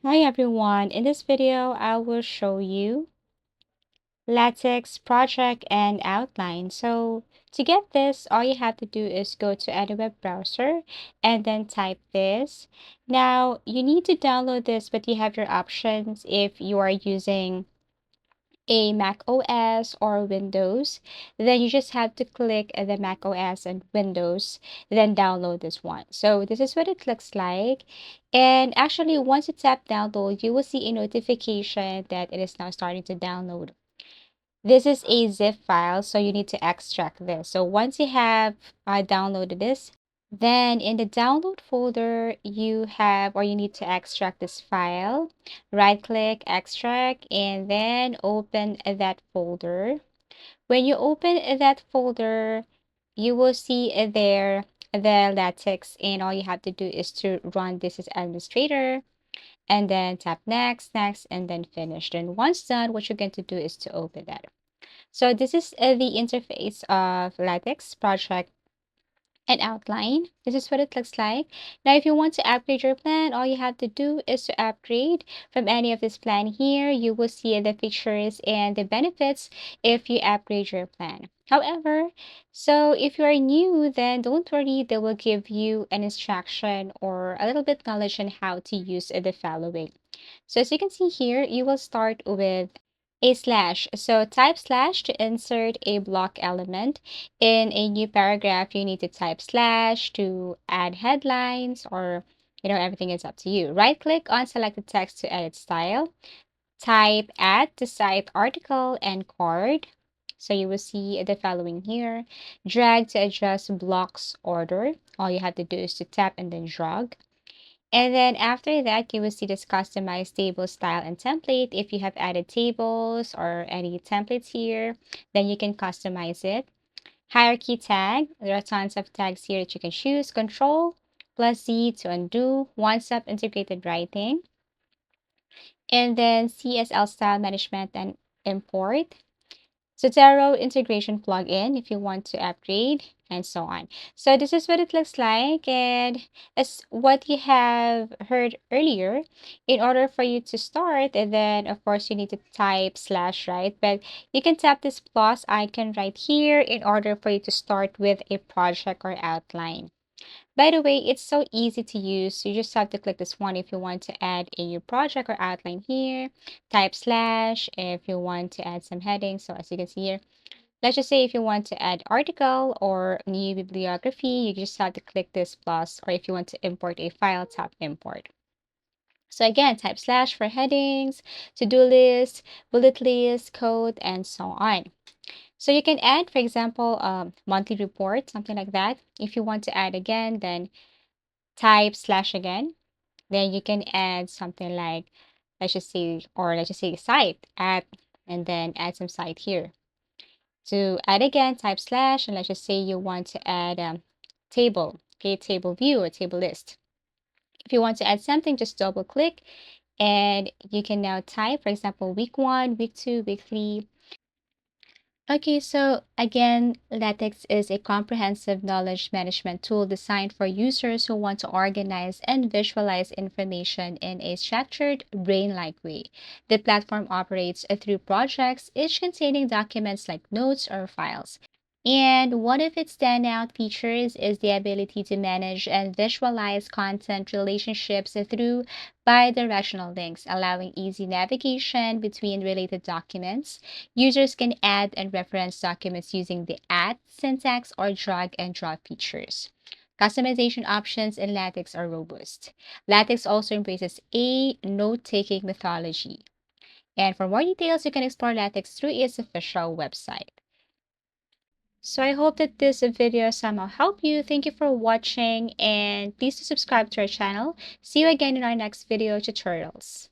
Hi everyone, in this video I will show you Lattics project and outline. So to get this, all you have to do is go to any web browser and then type this. Now you need to download this, but you have your options if you are using a Mac OS or Windows. Then you just have to click the Mac OS and Windows, then download this one. So this is what it looks like. And actually, once you tap download, you will see a notification that it is now starting to download. This is a zip file, so you need to extract this. So once you have downloaded this, then in the download folder, you have or you need to extract this file. Right click, extract, and then open that folder. When you open that folder, you will see there the Lattics, and all you have to do is to run this as administrator and then tap next, next, and then finish. Then once done, what you're going to do is to open that. So this is the interface of Lattics project and outline. This is what it looks like. Now, if you want to upgrade your plan, all you have to do is to upgrade from any of this plan here. You will see the features and the benefits if you upgrade your plan. However, so if you are new, then don't worry, they will give you an instruction or a little bit knowledge on how to use the following. So as you can see here, you will start with a slash. So type slash to insert a block element. In a new paragraph, you need to type slash to add headlines or everything is up to you. Right click on selected text to edit style. Type add to cite article and card. So you will see the following here. Drag to adjust blocks order. All you have to do is to tap and then drag. And then after that, you will see this customize table style and template. If you have added tables or any templates here, then you can customize it. Hierarchy tag. There are tons of tags here that you can choose. Control plus Z to undo. One-step integrated writing. And then CSL style management and import. Zotero integration plugin if you want to upgrade and so on. So this is what it looks like, and as what you have heard earlier, in order for you to start, and then of course you need to type slash, right? But you can tap this plus icon right here in order for you to start with a project or outline. By the way, it's so easy to use. You just have to click this one if you want to add a new project or outline here. Type slash if you want to add some headings. So as you can see here, let's just say if you want to add article or new bibliography, you just have to click this plus, or if you want to import a file, tap import. So again, type slash for headings, to-do list, bullet list, code, and so on. So you can add, for example, monthly report, something like that. If you want to add again, then type slash again. Then you can add something like, let's just say site, add, and then add some site here. To add again, type slash, and let's just say you want to add table, okay, table view or table list. If you want to add something, just double click and you can now type, for example, week 1, week 2, week 3. Okay, so again, Lattics is a comprehensive knowledge management tool designed for users who want to organize and visualize information in a structured, brain-like way. The platform operates through projects, each containing documents like notes or files. And one of its standout features is the ability to manage and visualize content relationships through bidirectional links, allowing easy navigation between related documents. Users can add and reference documents using the add syntax or drag and drop features. Customization options in Lattics are robust. Lattics also embraces a note-taking methodology. And for more details, you can explore Lattics through its official website. So I hope that this video somehow helped you. Thank you for watching and please do subscribe to our channel. See you again in our next video tutorials.